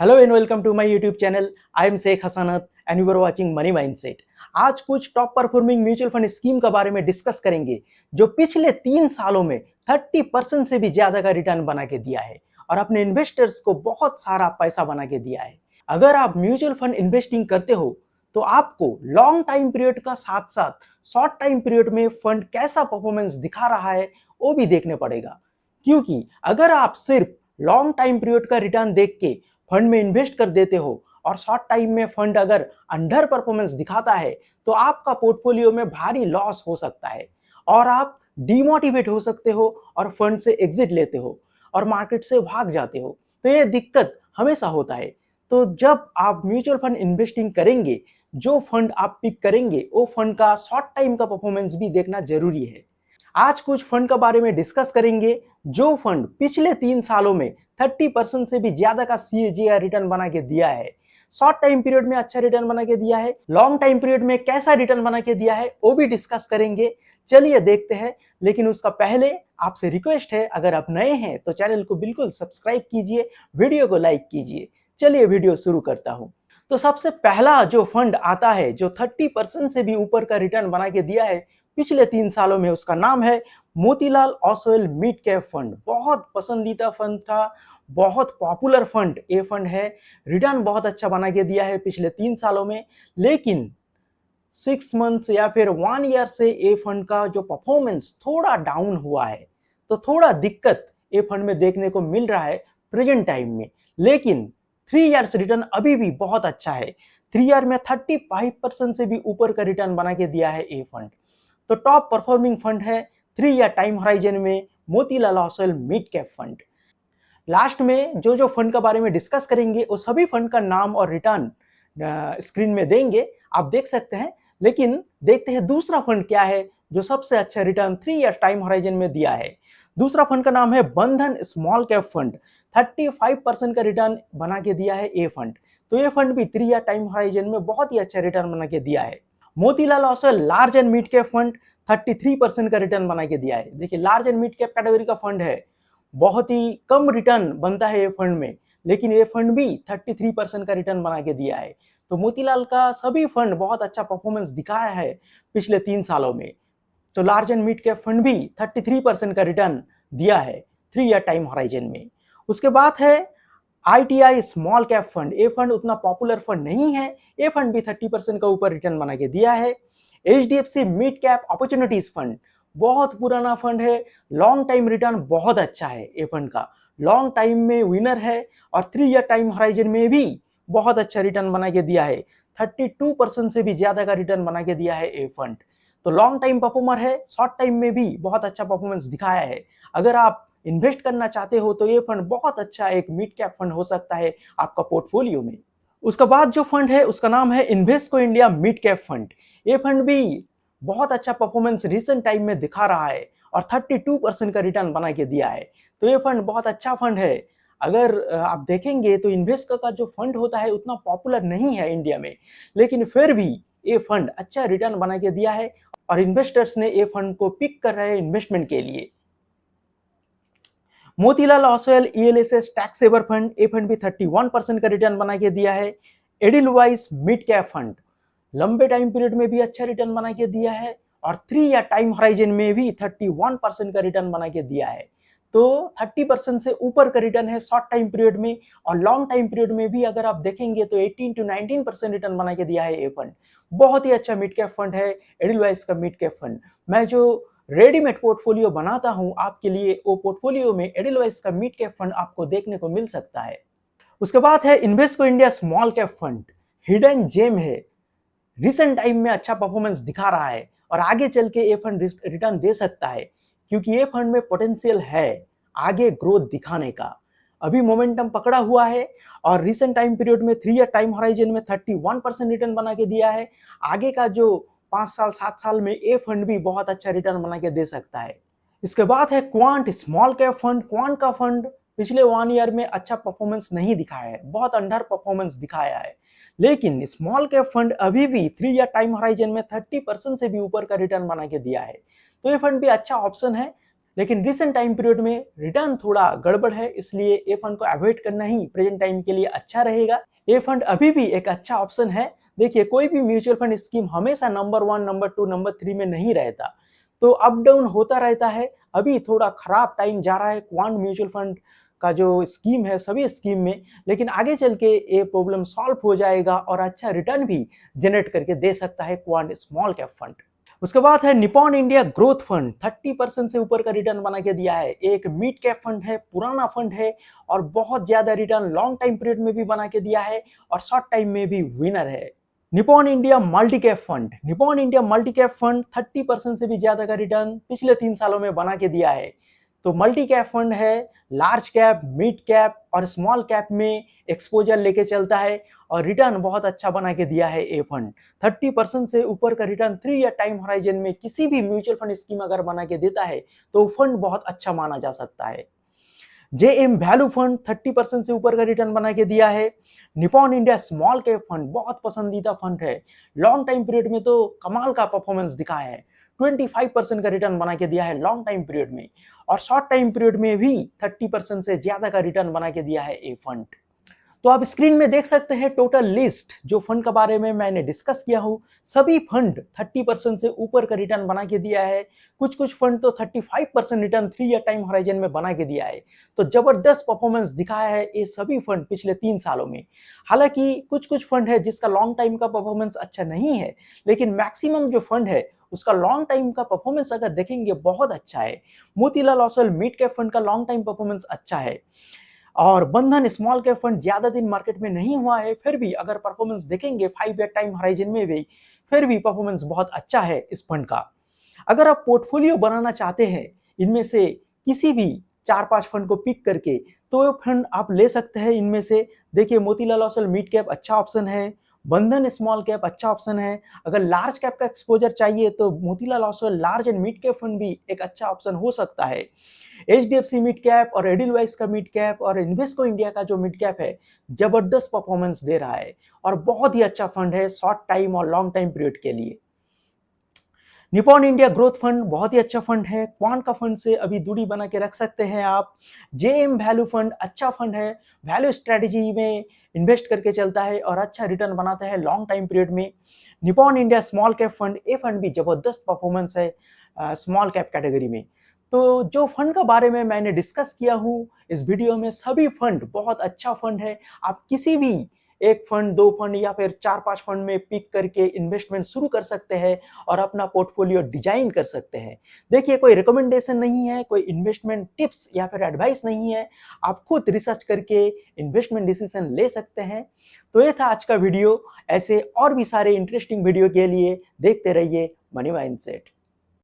Hello and welcome to my YouTube channel. I am Sheikh Hasanat and you are watching Money Mindset. आज कुछ top performing mutual fund scheme के बारे में discuss करेंगे जो पिछले 3 सालों में 30% से भी ज्यादा का रिटर्न बना के दिया है और अपने इन्वेस्टर्स को बहुत सारा पैसा बना के दिया है। अगर आप म्यूचुअल फंड इन्वेस्टिंग करते हो तो आपको लॉन्ग टाइम पीरियड का साथ साथ शॉर्ट टाइम पीरियड में फंड कैसा परफॉर्मेंस दिखा रहा है वो भी देखने पड़ेगा, क्योंकि अगर आप सिर्फ लॉन्ग टाइम पीरियड का रिटर्न देख के फंड में इन्वेस्ट कर देते हो और शॉर्ट टाइम में फंड अगर अंडर परफॉर्मेंस दिखाता है तो आपका पोर्टफोलियो में भारी लॉस हो सकता है और आप डिमोटिवेट हो सकते हो और फंड से एग्जिट लेते हो और मार्केट से भाग जाते हो। तो ये दिक्कत हमेशा होता है। तो जब आप म्यूचुअल फंड इन्वेस्टिंग करेंगे, जो फंड आप पिक करेंगे वो फंड का शॉर्ट टाइम का परफॉर्मेंस भी देखना जरूरी है। आज कुछ फंड के बारे में डिस्कस करेंगे जो फंड पिछले 3 सालों में 30% से भी ज्यादा का CAGR रिटर्न बना के दिया है। शॉर्ट टाइम पीरियड में अच्छा रिटर्न बना के दिया है, लॉन्ग टाइम पीरियड में कैसा रिटर्न बना के दिया है वो भी डिस्कस करेंगे। चलिए देखते हैं, लेकिन उसका पहले आपसे रिक्वेस्ट है, अगर आप नए हैं तो चैनल को बिल्कुल सब्सक्राइब कीजिए, वीडियो को लाइक कीजिए। चलिए वीडियो शुरू करता हूं। तो सबसे पहला जो फंड आता है जो 30% से भी ऊपर का रिटर्न बना के दिया है पिछले 3 सालों में, उसका नाम है Motilal Oswal mid cap fund. बहुत पसंदीदा फंड था, बहुत पॉपुलर फंड ये फंड है। रिटर्न बहुत अच्छा बना के दिया है पिछले 3 सालों में, लेकिन 6 मंथ या फिर 1 ईयर से ये फंड का जो परफॉर्मेंस थोड़ा डाउन हुआ है। तो थोड़ा दिक्कत ये फंड में देखने को मिल रहा है प्रेजेंट टाइम में। लेकिन 3 ईयर्स रिटर्न अभी भी बहुत अच्छा है। 3 ईयर में 35% से भी ऊपर का रिटर्न बना के दिया है ये फंड। तो टॉप परफॉर्मिंग फंड है 3 ईयर टाइम होराइजन में Motilal Oswal mid cap fund. Last में जो जो फंड के बारे में डिस्कस करेंगे वो सभी फंड का नाम और रिटर्न स्क्रीन में देंगे, आप देख सकते हैं। लेकिन देखते हैं दूसरा फंड क्या है जो सबसे अच्छा रिटर्न 3 ईयर टाइम होराइजन में दिया है। दूसरा फंड का नाम है बंधन स्मॉल कैप फंड। 35% का रिटर्न बना के दिया है ये फंड। तो ये फंड भी 3 ईयर टाइम होराइजन में बहुत ही अच्छा रिटर्न बना के दिया है। Motilal Oswal large and mid cap fund 33% का रिटर्न बना के दिया है। देखिए, large and mid cap category का फंड है, बहुत ही कम रिटर्न बनता है ये फंड में, लेकिन ये फंड भी 33% का रिटर्न बना के दिया है। तो मोतीलाल का सभी फंड बहुत अच्छा परफॉर्मेंस दिखाया है पिछले 3 सालों में। तो large and mid cap fund भी 33% का रिटर्न दिया है 3 ईयर टाइम होराइजन में। उसके बाद है ITI स्मॉल कैप फंड। ये फंड उतना पॉपुलर फंड नहीं है, ये फंड भी 30% का ऊपर रिटर्न बना के दिया है। HDFC mid cap opportunities fund बहुत पुराना फंड है, लॉन्ग टाइम रिटर्न बहुत अच्छा है ये फंड का। लॉन्ग टाइम में विनर है और 3 ईयर टाइम होराइजन में भी बहुत अच्छा रिटर्न बना के दिया है। 32% से भी ज्यादा का रिटर्न बना के दिया है ये फंड। तो लॉन्ग टाइम परफॉर्मर है, शॉर्ट टाइम में भी बहुत अच्छा परफॉर्मेंस दिखाया है। अगर आप इन्वेस्ट करना चाहते हो तो ये फंड बहुत अच्छा एक मिड कैप फंड हो सकता है आपका पोर्टफोलियो में। उसके बाद जो फंड है उसका नाम है Invesco India mid cap fund. ये फंड भी बहुत अच्छा परफॉर्मेंस रिसेंट टाइम में दिखा रहा है और 32% का रिटर्न बना के दिया है। तो ये फंड बहुत अच्छा फंड है। अगर आप देखेंगे तो इन्वेस्को का जो फंड होता है उतना पॉपुलर नहीं है इंडिया में, लेकिन फिर भी ये फंड अच्छा रिटर्न बना के दिया है और इन्वेस्टर्स ने ये फंड को पिक कर रहे हैं इन्वेस्टमेंट के लिए। Motilal Oswal ELSS tax saver fund, ये फंड भी 31% का रिटर्न बना के दिया है। एडिलवाइस मिड कैप फंड लंबे टाइम पीरियड में भी अच्छा रिटर्न बना के दिया है और 3 ईयर टाइम होराइजन में भी 31% का रिटर्न बना के दिया है। तो 30% से ऊपर का रिटर्न है शॉर्ट टाइम पीरियड में, और लॉन्ग टाइम पीरियड में भी अगर आप देखेंगे तो 18 to 19% रिटर्न बना के दिया है ये फंड। बहुत ही अच्छा मिड कैप फंड है एडिलवाइस का मिड कैप फंड। मैं जो रेडीमेड पोर्टफोलियो बनाता हूं आपके लिए, वो पोर्टफोलियो में एडिलवाइस का मिड कैप फंड आपको देखने को मिल सकता है। उसके बाद है Invesco India small cap fund. Hidden gem है, रिसेंट टाइम में अच्छा परफॉर्मेंस दिखा रहा है और आगे चल के ये फंड रिटर्न दे सकता है, क्योंकि ये फंड में पोटेंशियल है आगे ग्रोथ दिखाने का। अभी मोमेंटम पकड़ा हुआ है और रिसेंट टाइम पीरियड में 3 ईयर टाइम होराइजन में 31% रिटर्न बना के दिया है। आगे का जो 5 साल 7 साल में ये फंड भी बहुत अच्छा रिटर्न बना के दे सकता है। इसके बाद है quant small cap fund. Quant का फंड पिछले 1 ईयर में अच्छा परफॉर्मेंस नहीं दिखाया है, बहुत अंडर परफॉर्मेंस दिखाया है। लेकिन स्मॉल कैप फंड अभी भी 3 ईयर टाइम होराइजन में 30% से भी ऊपर का रिटर्न बना के दिया है। तो ये फंड भी अच्छा ऑप्शन है। लेकिन रिसेंट टाइम पीरियड में रिटर्न थोड़ा गड़बड़ है, इसलिए ए फंड को अवॉइड करना ही प्रेजेंट टाइम के लिए अच्छा रहेगा। ए फंड अभी भी एक अच्छा ऑप्शन है। देखिए, कोई भी म्यूचुअल फंड स्कीम हमेशा नंबर 1, नंबर 2, नंबर 3 में नहीं रहता, तो अप डाउन होता रहता है। अभी थोड़ा खराब टाइम जा रहा है क्वांट म्यूचुअल फंड का जो स्कीम है सभी स्कीम में, लेकिन आगे चल के ये प्रॉब्लम सॉल्व हो जाएगा और अच्छा रिटर्न भी जनरेट करके दे सकता है क्वांट स्मॉल कैप फंड। उसके बाद है निपॉन इंडिया ग्रोथ फंड, 30% से ऊपर का रिटर्न बना के दिया है। एक मिड कैप फंड है, पुराना फंड है और बहुत ज्यादा रिटर्न लॉन्ग टाइम पीरियड में भी बना के दिया है और शॉर्ट टाइम में भी विनर है। Nippon India multi cap fund, Nippon India multi cap fund 30% से भी ज्यादा का रिटर्न पिछले 3 सालों में बना के दिया है। तो मल्टी कैप फंड है, लार्ज कैप, मिड कैप और स्मॉल कैप में एक्सपोजर लेके चलता है और रिटर्न बहुत अच्छा बना के दिया है। ए फंड 30% से ऊपर का रिटर्न 3 ईयर टाइम होराइजन में किसी भी म्यूचुअल फंड स्कीम अगर बना के देता है तो फंड बहुत अच्छा माना जा सकता है। जेएम वैल्यू फंड 30% से ऊपर का रिटर्न बना के दिया है। Nippon India small cap fund बहुत पसंदीदा फंड है, लॉन्ग टाइम पीरियड में तो कमाल का परफॉर्मेंस दिखाया है, 25% का रिटर्न बना के दिया है लॉन्ग टाइम पीरियड में और शॉर्ट टाइम पीरियड में भी 30% से ज्यादा का रिटर्न बना के दिया है ए फंड। तो आप स्क्रीन में देख सकते हैं टोटल लिस्ट जो फंड के बारे में मैंने डिस्कस किया हूं, सभी फंड 30% से ऊपर का रिटर्न बना के दिया है। कुछ कुछ फंड तो 35% रिटर्न 3 ईयर टाइम होराइजन में बना के दिया है। तो जबरदस्त परफॉर्मेंस दिखाया है ये सभी फंड पिछले 3 सालों में। हालांकि कुछ कुछ फंड है जिसका लॉन्ग टाइम का परफॉर्मेंस अच्छा नहीं है, लेकिन मैक्सिमम जो फंड है उसका लॉन्ग टाइम का परफॉर्मेंस अगर देखेंगे बहुत अच्छा है। Motilal Oswal mid cap fund का लॉन्ग टाइम परफॉर्मेंस अच्छा है और बंधन स्मॉल कैप फंड ज्यादा दिन मार्केट में नहीं हुआ है, फिर भी अगर परफॉर्मेंस देखेंगे 5 ईयर टाइम होराइजन में भी फिर भी परफॉर्मेंस बहुत अच्छा है इस फंड का। अगर आप पोर्टफोलियो बनाना चाहते हैं इनमें से किसी भी 4-5 फंड को पिक करके, तो ये फंड आप ले सकते हैं इनमें से। देखिए, मोतीलाल ओसवाल मिड कैप अच्छा ऑप्शन है, बंधन स्मॉल कैप अच्छा ऑप्शन है। अगर लार्ज कैप का एक्सपोजर चाहिए तो Motilal Oswal large and mid cap fund भी एक अच्छा ऑप्शन हो सकता है। एचडीएफसी मिड कैप और एडिलवाइस का मिड कैप और इन्वेस्को इंडिया का जो मिड कैप है जबरदस्त परफॉर्मेंस दे रहा है और बहुत ही अच्छा फंड है शॉर्ट टाइम और लॉन्ग टाइम पीरियड के लिए। निपॉन इंडिया ग्रोथ फंड बहुत ही अच्छा फंड है, क्वांट का फंड से अभी दूरी बना के रख सकते हैं आप। जेएम वैल्यू फंड अच्छा फंड है, वैल्यू स्ट्रेटजी में इन्वेस्ट करके चलता है और अच्छा रिटर्न बनाता है लॉन्ग टाइम पीरियड में। Nippon India small cap fund, ए फंड भी जबरदस्त परफॉर्मेंस है स्मॉल कैप कैटेगरी में। तो जो फंड का बारे में मैंने डिस्कस किया हूँ इस वीडियो में, सभी फंड बहुत अच्छा फंड है। आप किसी भी एक फंड, दो फंड या फिर 4-5 फंड में पिक करके इन्वेस्टमेंट शुरू कर सकते हैं और अपना पोर्टफोलियो डिजाइन कर सकते हैं। देखिए, कोई रिकमेंडेशन नहीं है, कोई इन्वेस्टमेंट टिप्स या फिर एडवाइस नहीं है, आप खुद रिसर्च करके इन्वेस्टमेंट डिसीजन ले सकते हैं। तो ये था आज का वीडियो। ऐसे और भी सारे इंटरेस्टिंग वीडियो के लिए देखते रहिए मनी माइंडसेट।